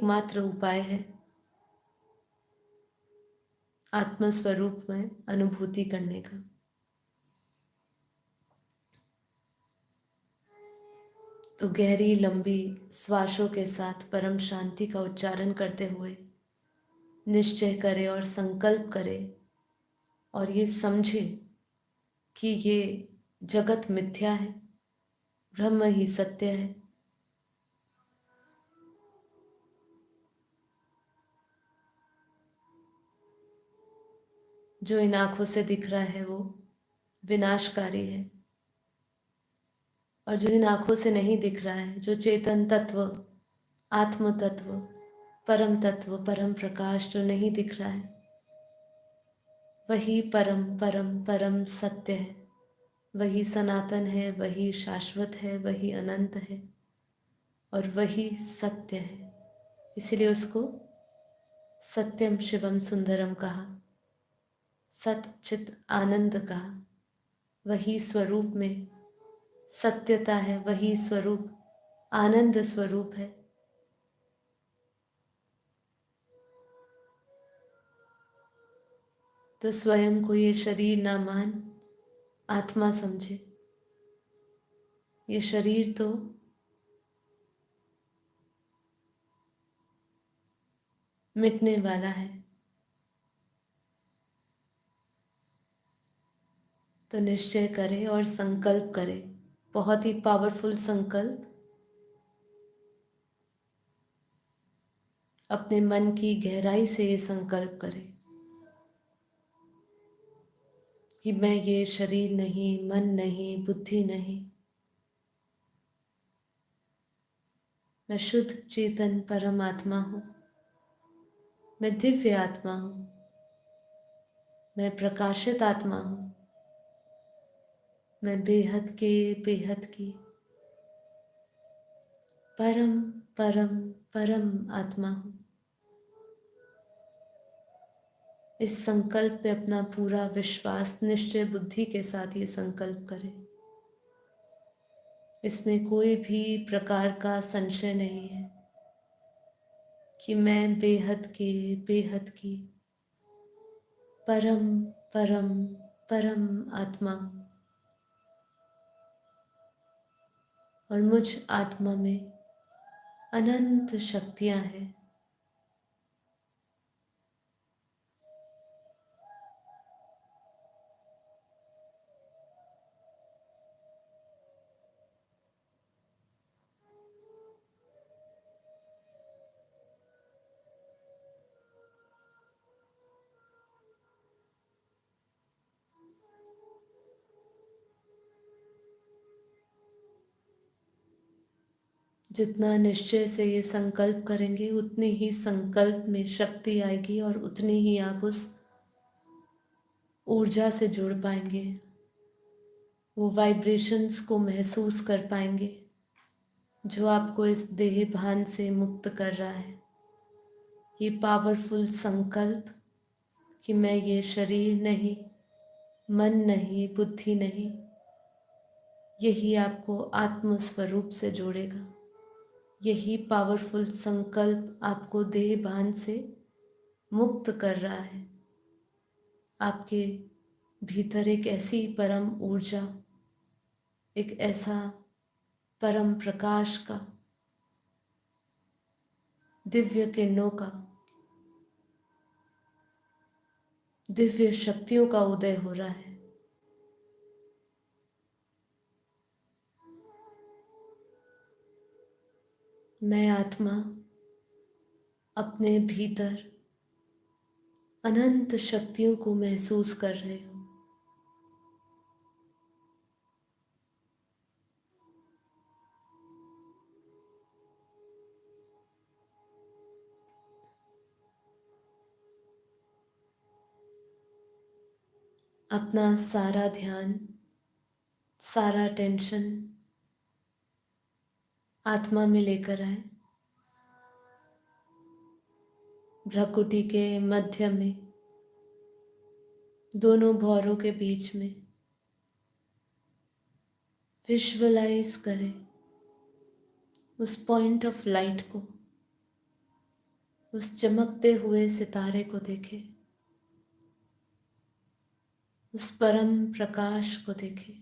एकमात्र उपाय है आत्मस्वरूप में अनुभूति करने का। तो गहरी लंबी श्वासों के साथ परम शांति का उच्चारण करते हुए निश्चय करें और संकल्प करें और ये समझे कि ये जगत मिथ्या है, ब्रह्म ही सत्य है। जो इन आंखों से दिख रहा है वो विनाशकारी है, और जो इन आंखों से नहीं दिख रहा है, जो चेतन तत्व, आत्म तत्व, परम तत्व, परम प्रकाश जो नहीं दिख रहा है, वही परम परम परम सत्य है, वही सनातन है, वही शाश्वत है, वही अनंत है और वही सत्य है। इसीलिए उसको सत्यम शिवम सुंदरम कहा, सत चित आनंद कहा। वही स्वरूप में सत्यता है, वही स्वरूप आनंद स्वरूप है। तो स्वयं को ये शरीर ना मान आत्मा समझे। ये शरीर तो मिटने वाला है। तो निश्चय करें और संकल्प करें, बहुत ही पावरफुल संकल्प। अपने मन की गहराई से ये संकल्प करें कि मैं ये शरीर नहीं, मन नहीं, बुद्धि नहीं, मैं शुद्ध चेतन परमात्मा हूँ, मैं दिव्य आत्मा हूँ, मैं प्रकाशित आत्मा हूँ, मैं बेहद की परम परम परम आत्मा हूँ। इस संकल्प पे अपना पूरा विश्वास निश्चय बुद्धि के साथ ये संकल्प करें। इसमें कोई भी प्रकार का संशय नहीं है कि मैं बेहद की परम परम परम आत्मा हूँ और मुझ आत्मा में अनंत शक्तियाँ हैं। जितना निश्चय से ये संकल्प करेंगे उतनी ही संकल्प में शक्ति आएगी और उतनी ही आप उस ऊर्जा से जुड़ पाएंगे, वो वाइब्रेशंस को महसूस कर पाएंगे जो आपको इस देह भान से मुक्त कर रहा है। ये पावरफुल संकल्प कि मैं ये शरीर नहीं, मन नहीं, बुद्धि नहीं, यही आपको आत्म स्वरूप से जोड़ेगा। यही पावरफुल संकल्प आपको देह भान से मुक्त कर रहा है। आपके भीतर एक ऐसी परम ऊर्जा, एक ऐसा परम प्रकाश का, दिव्य किरणों का, दिव्य शक्तियों का उदय हो रहा है। मैं आत्मा अपने भीतर अनंत शक्तियों को महसूस कर रही हूँ। अपना सारा ध्यान, सारा टेंशन आत्मा में लेकर आए। भ्रकुटी के मध्य में, दोनों भौरों के बीच में विजुअलाइज करें उस पॉइंट ऑफ लाइट को उस चमकते हुए सितारे को देखें, उस परम प्रकाश को देखें,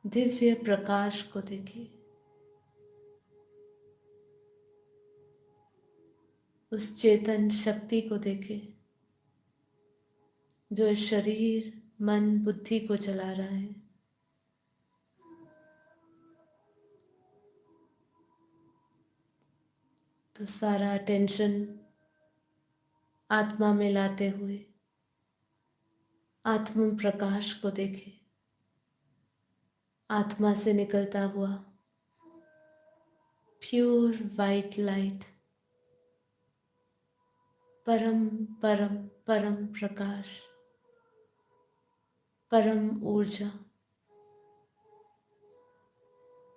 दिव्य प्रकाश को देखें, उस चेतन शक्ति को देखें जो इस शरीर, मन, बुद्धि को चला रहा है। तो सारा टेंशन आत्मा में लाते हुए आत्म प्रकाश को देखें, आत्मा से निकलता हुआ प्योर वाइट लाइट, परम परम परम प्रकाश, परम ऊर्जा,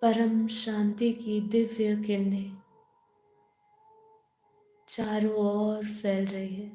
परम शांति की दिव्य किरणें चारों ओर फैल रही है।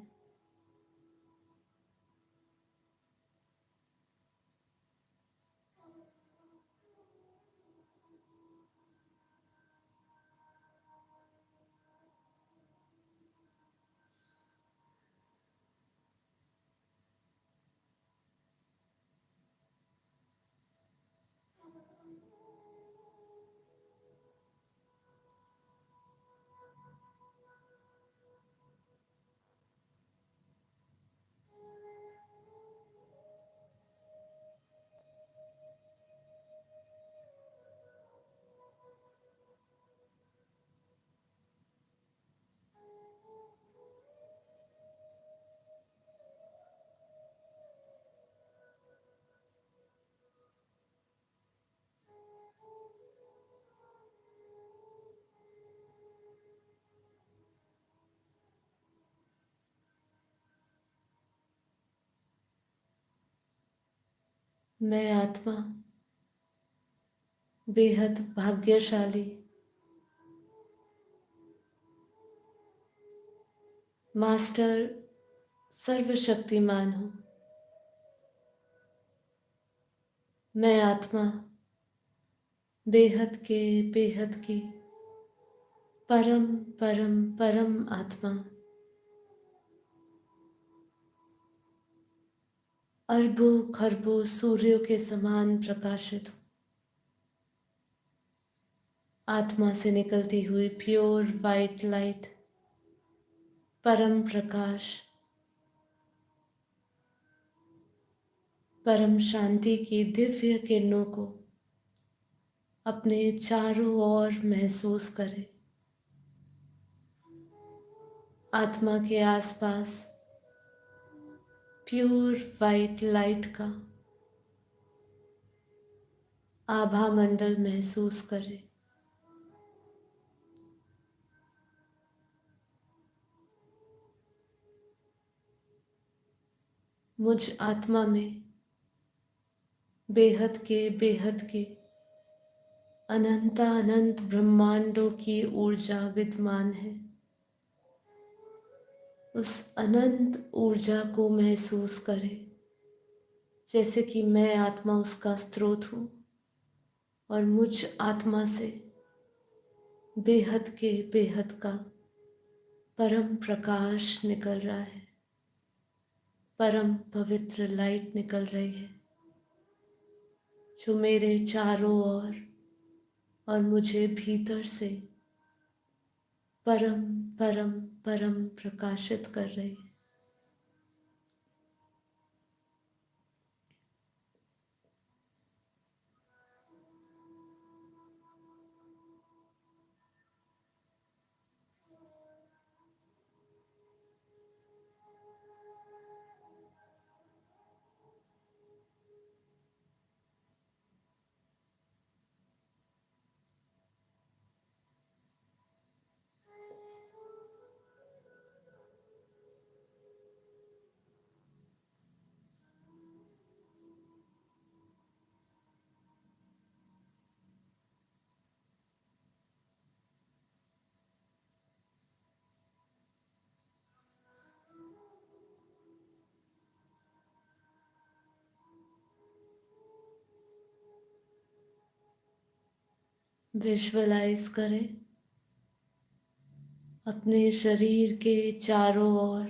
मैं आत्मा बेहद भाग्यशाली, मास्टर सर्वशक्तिमान हूँ। मैं आत्मा बेहद के बेहद की परम परम परम आत्मा, अरबों खरबों सूर्यों के समान प्रकाशित हूँ। आत्मा से निकलती हुई प्योर वाइट लाइट, परम प्रकाश, परम शांति की दिव्य किरणों को अपने चारों ओर महसूस करें। आत्मा के आसपास प्योर वाइट लाइट का आभा मंडल महसूस करें। मुझ आत्मा में बेहद के अनंत ब्रह्मांडों की ऊर्जा विद्यमान है। उस अनंत ऊर्जा को महसूस करें जैसे कि मैं आत्मा उसका स्रोत हूँ और मुझ आत्मा से बेहद का परम प्रकाश निकल रहा है, परम पवित्र लाइट निकल रही है जो मेरे चारों ओर और मुझे भीतर से परम परम परम प्रकाशित कर रही है। विजुअलाइज करें अपने शरीर के चारों ओर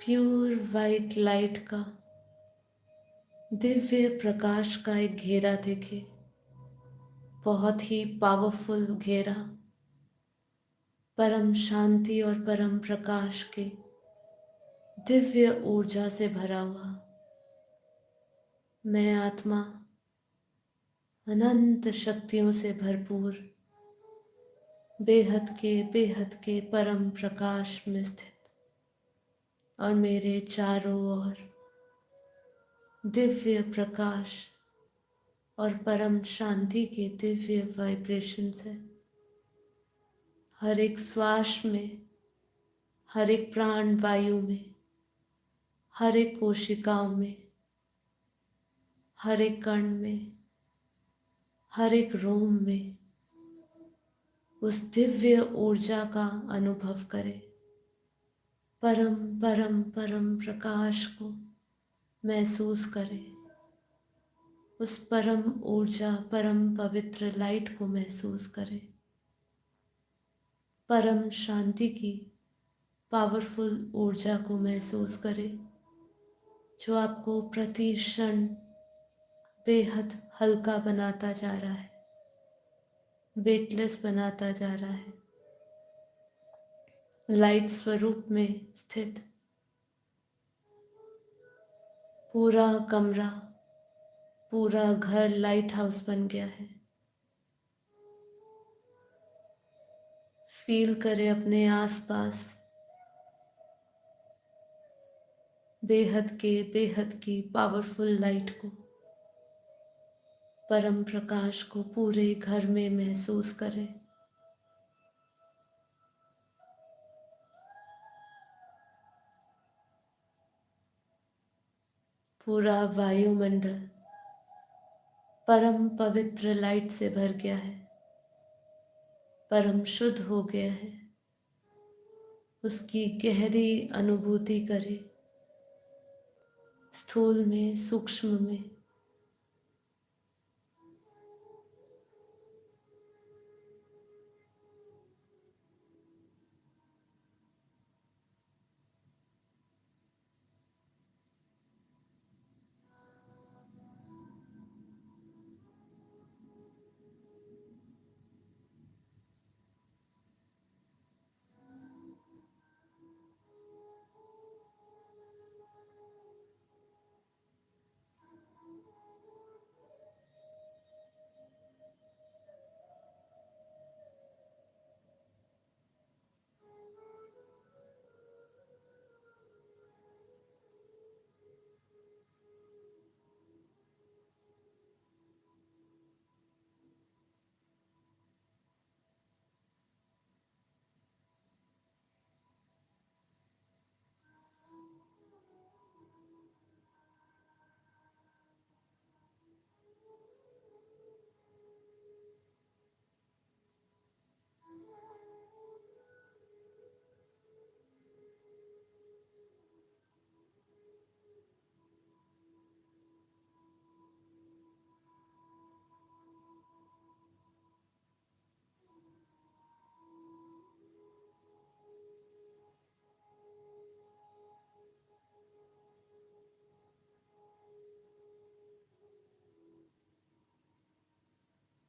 प्योर वाइट लाइट का, दिव्य प्रकाश का एक घेरा देखे, बहुत ही पावरफुल घेरा, परम शांति और परम प्रकाश के दिव्य ऊर्जा से भरा हुआ। मैं आत्मा अनंत शक्तियों से भरपूर बेहद के परम प्रकाश में स्थित, और मेरे चारों ओर दिव्य प्रकाश और परम शांति के दिव्य वाइब्रेशंस है। हर एक श्वास में, हर एक प्राण वायु में, हर एक कोशिकाओं में, हर एक कण में, हर एक रोम में उस दिव्य ऊर्जा का अनुभव करें। परम परम परम प्रकाश को महसूस करें। उस परम ऊर्जा, परम पवित्र लाइट को महसूस करें। परम शांति की पावरफुल ऊर्जा को महसूस करें, जो आपको प्रति क्षण बेहद हल्का बनाता जा रहा है, वेटलेस बनाता जा रहा है। लाइट स्वरूप में स्थित पूरा कमरा, पूरा घर लाइट हाउस बन गया है। फील करें अपने आसपास बेहद की पावरफुल लाइट को, परम प्रकाश को पूरे घर में महसूस करें। पूरा वायुमंडल परम पवित्र लाइट से भर गया है, परम शुद्ध हो गया है। उसकी गहरी अनुभूति करें, स्थूल में, सूक्ष्म में।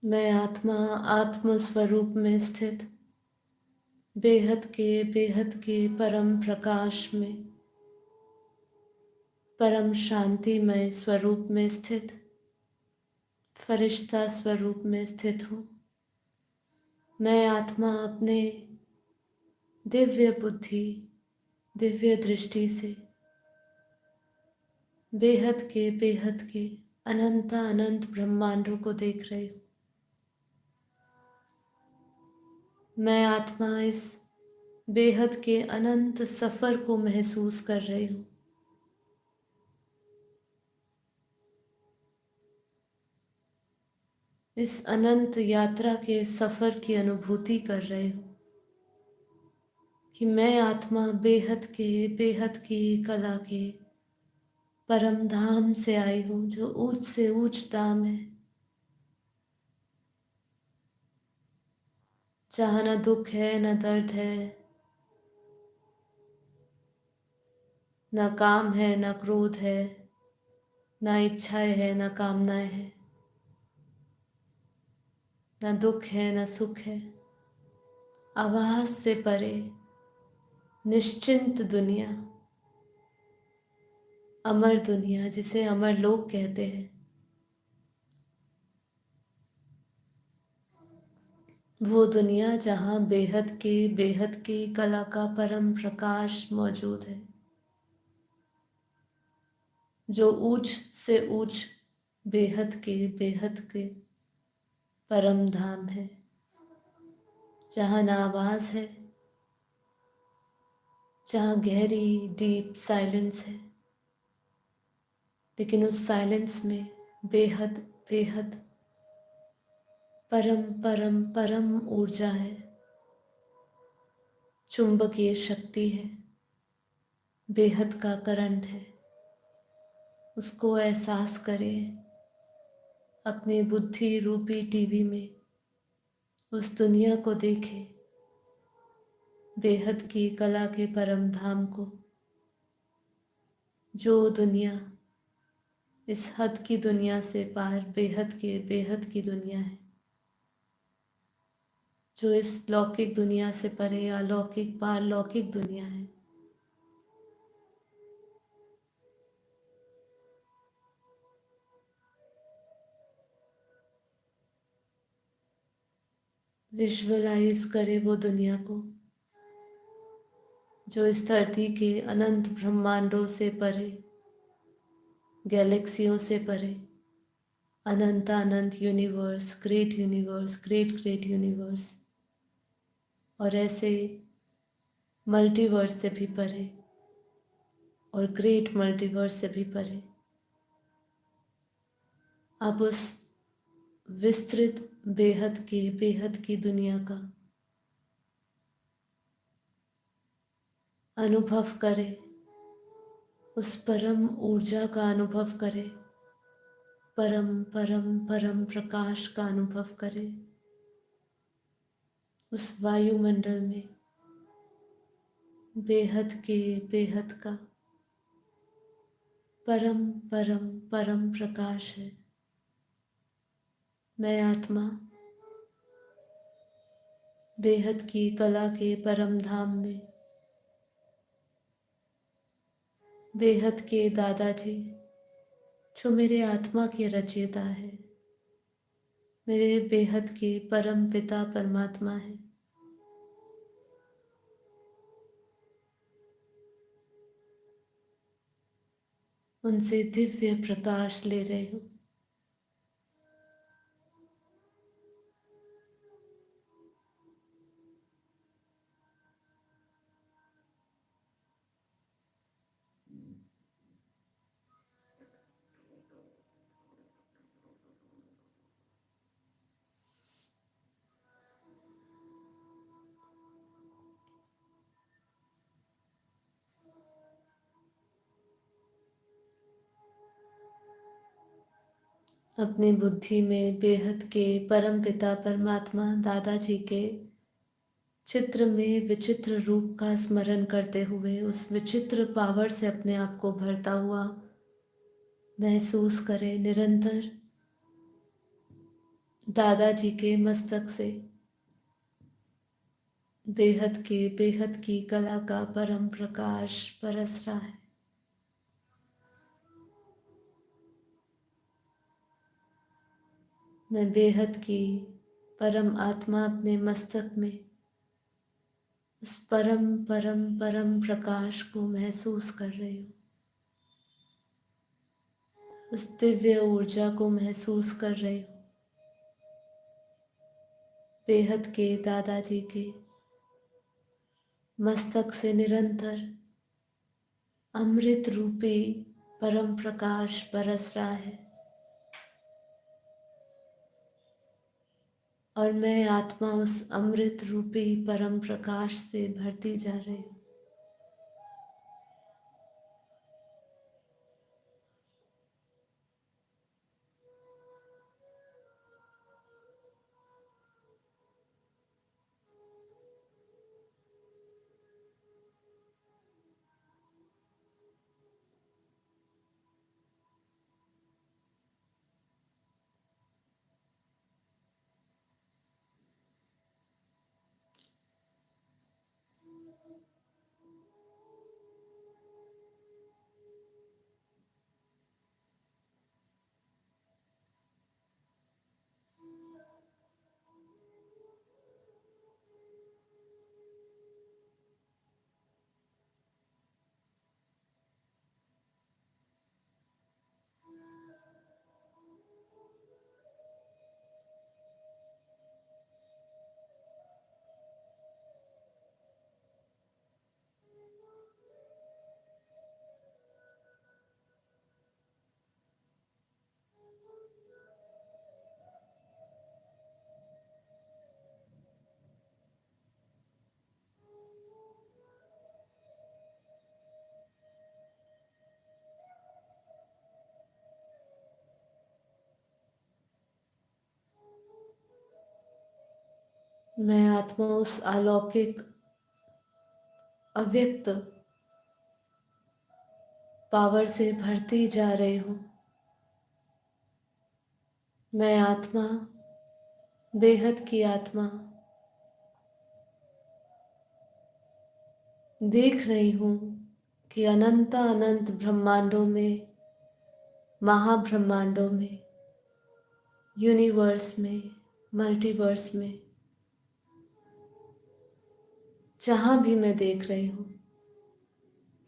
मैं आत्मा आत्म स्वरूप में स्थित बेहद के परम प्रकाश में, परम शांतिमय स्वरूप में स्थित फरिश्ता स्वरूप में स्थित हूँ। मैं आत्मा अपने दिव्य बुद्धि, दिव्य दृष्टि से बेहद के अनंत ब्रह्मांडों को देख रही हूँ। मैं आत्मा इस बेहद के अनंत सफर को महसूस कर रही हूँ। इस अनंत यात्रा के सफर की अनुभूति कर रही हूँ कि मैं आत्मा बेहद की कला के परम धाम से आई हूँ, जो ऊंच से ऊंच धाम है, जहाँ ना दुख है ना दर्द है, ना काम है ना क्रोध है, ना इच्छाएं है ना कामनाएं हैं, ना दुख है ना सुख है। आवाज से परे निश्चिंत दुनिया, अमर दुनिया जिसे अमर लोक कहते हैं, वो दुनिया जहाँ बेहद के कला का परम प्रकाश मौजूद है, जो ऊंच से ऊंच बेहद के परम धाम है, जहाँ ना आवाज है, जहाँ गहरी डीप साइलेंस है, लेकिन उस साइलेंस में बेहद बेहद परम ऊर्जा है, चुंबकीय शक्ति है, बेहद का करंट है। उसको एहसास करें अपनी बुद्धि रूपी टीवी में, उस दुनिया को देखें, बेहद की कला के परम धाम को, जो दुनिया इस हद की दुनिया से पार बेहद की दुनिया है, जो इस लौकिक दुनिया से परे अलौकिक पारलौकिक दुनिया है। विजुअलाइज करे वो दुनिया को, जो इस धरती के अनंत ब्रह्मांडों से परे, गैलेक्सियों से परे, अनंत यूनिवर्स, ग्रेट यूनिवर्स, और ऐसे मल्टीवर्स से भी परे और ग्रेट मल्टीवर्स से भी परे। अब उस विस्तृत बेहद की दुनिया का अनुभव करें, उस परम ऊर्जा का अनुभव करें, परम प्रकाश का अनुभव करें। उस वायुमंडल में बेहद का परम प्रकाश है। मैं आत्मा बेहद की कला के परम धाम में, बेहद के दादाजी जो मेरे आत्मा के रचयिता है, मेरे बेहद के परम पिता परमात्मा है, उनसे दिव्य प्रकाश ले रही हूँ। अपनी बुद्धि में बेहद के परम पिता परमात्मा दादाजी के चित्र में विचित्र रूप का स्मरण करते हुए उस विचित्र पावर से अपने आप को भरता हुआ महसूस करें। निरंतर दादाजी के मस्तक से बेहद की कला का परम प्रकाश बरस रहा है। मैं बेहद की परम आत्मा अपने मस्तक में उस परम प्रकाश को महसूस कर रही हूँ, उस दिव्य ऊर्जा को महसूस कर रही हूँ। बेहद के दादाजी के मस्तक से निरंतर अमृत रूपी परम प्रकाश बरस रहा है और मैं आत्मा उस अमृत रूपी परम प्रकाश से भरती जा रही हूँ। मैं आत्मा उस अलौकिक अव्यक्त पावर से भरती जा रही हूँ। मैं आत्मा, बेहद की आत्मा, देख रही हूँ कि अनंत अनंत ब्रह्मांडों में, महाब्रह्मांडों में, यूनिवर्स में, मल्टीवर्स में, जहाँ भी मैं देख रही हूँ,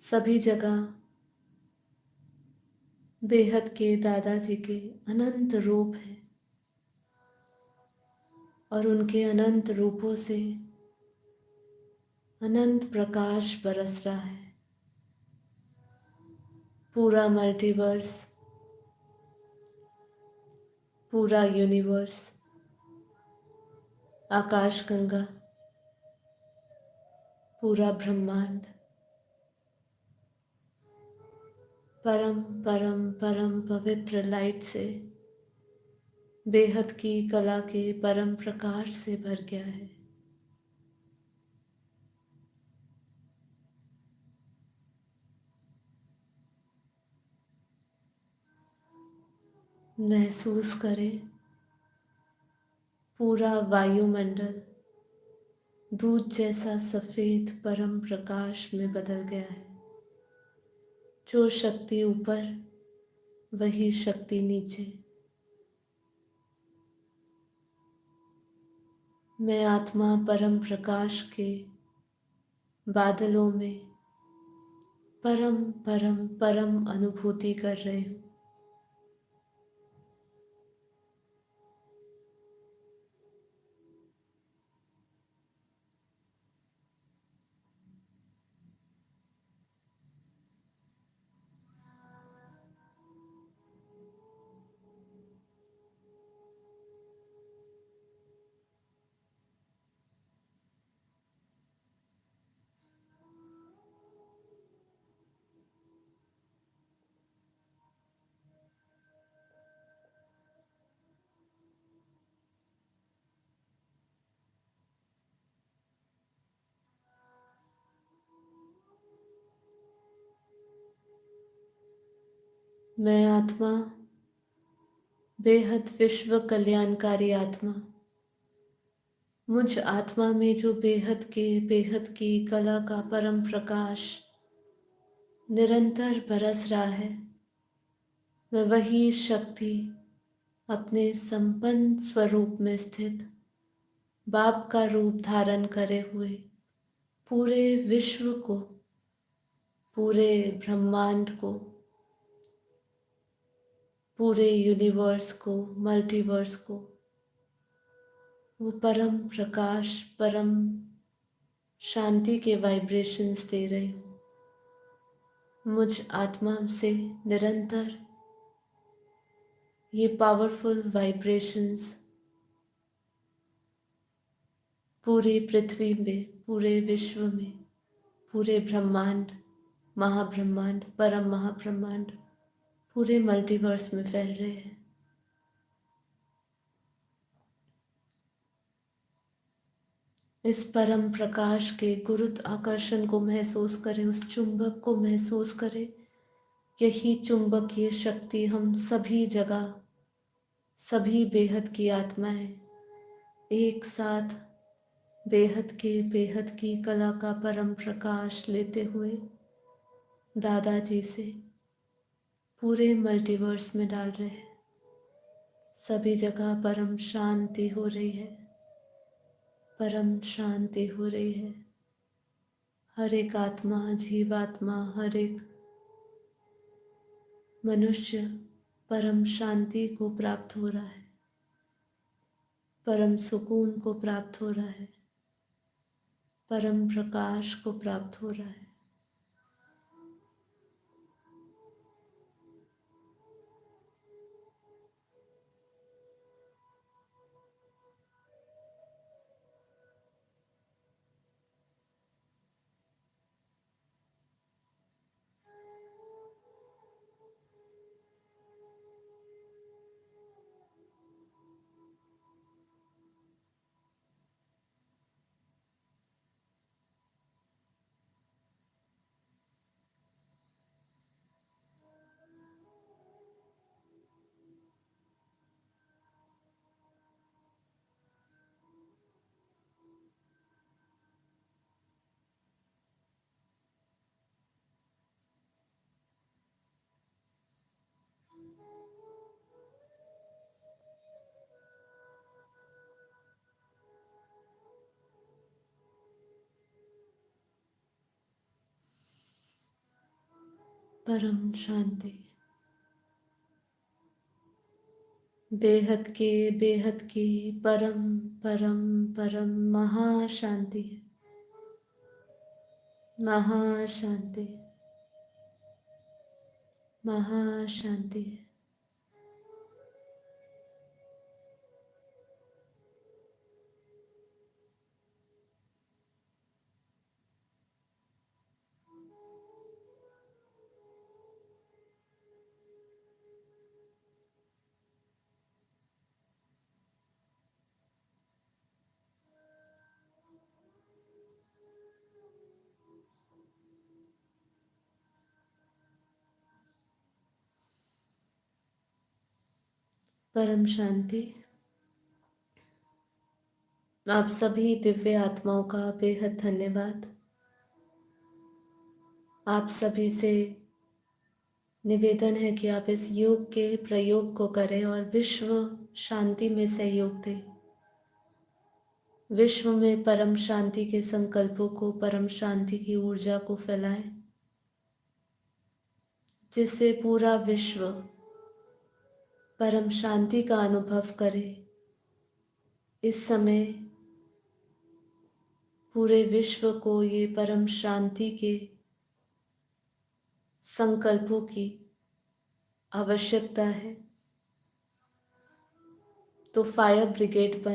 सभी जगह बेहद के दादाजी के अनंत रूप हैं और उनके अनंत रूपों से अनंत प्रकाश बरस रहा है। पूरा मल्टीवर्स, पूरा यूनिवर्स, आकाश गंगा, पूरा ब्रह्मांड परम परम परम पवित्र लाइट से, बेहद की कला के परम प्रकाश से भर गया है। महसूस करें पूरा वायुमंडल दूध जैसा सफेद परम प्रकाश में बदल गया है। जो शक्ति ऊपर, वही शक्ति नीचे। मैं आत्मा परम प्रकाश के बादलों में परम परम परम अनुभूति कर रही हूँ। मैं आत्मा, बेहद विश्व कल्याणकारी आत्मा, मुझ आत्मा में जो बेहद की कला का परम प्रकाश निरंतर बरस रहा है, मैं वही शक्ति अपने संपन्न स्वरूप में स्थित बाप का रूप धारण करे हुए पूरे विश्व को, पूरे ब्रह्मांड को, पूरे यूनिवर्स को, मल्टीवर्स को वो परम प्रकाश, परम शांति के वाइब्रेशंस दे रही हूँ। मुझ आत्मा से निरंतर ये पावरफुल वाइब्रेशंस पूरी पृथ्वी में, पूरे विश्व में, पूरे ब्रह्मांड, महाब्रह्मांड, परम महाब्रह्मांड, पूरे मल्टीवर्स में फैल रहे हैं। इस परम प्रकाश के गुरुत्वाकर्षण को महसूस करें, उस चुंबक को महसूस करें। यही चुंबकीय शक्ति हम सभी जगह, सभी बेहद की आत्माएं एक साथ बेहद की कला का परम प्रकाश लेते हुए दादाजी से पूरे मल्टीवर्स में डाल रहे हैं। सभी जगह परम शांति हो रही है, परम शांति हो रही है। हर एक आत्मा, जीवात्मा, हर एक मनुष्य परम शांति को प्राप्त हो रहा है, परम सुकून को प्राप्त हो रहा है, परम प्रकाश को प्राप्त हो रहा है। परम शांति, बेहद की परम परम परम महाशांति है, महाशांति, महाशांति है। परम शांति। आप सभी दिव्य आत्माओं का बेहद धन्यवाद। आप सभी से निवेदन है कि आप इस योग के प्रयोग को करें और विश्व शांति में सहयोग दें। विश्व में परम शांति के संकल्पों को, परम शांति की ऊर्जा को फैलाएं, जिससे पूरा विश्व परम शांति का अनुभव करे। इस समय पूरे विश्व को ये परम शांति के संकल्पों की आवश्यकता है। तो फायर ब्रिगेड बन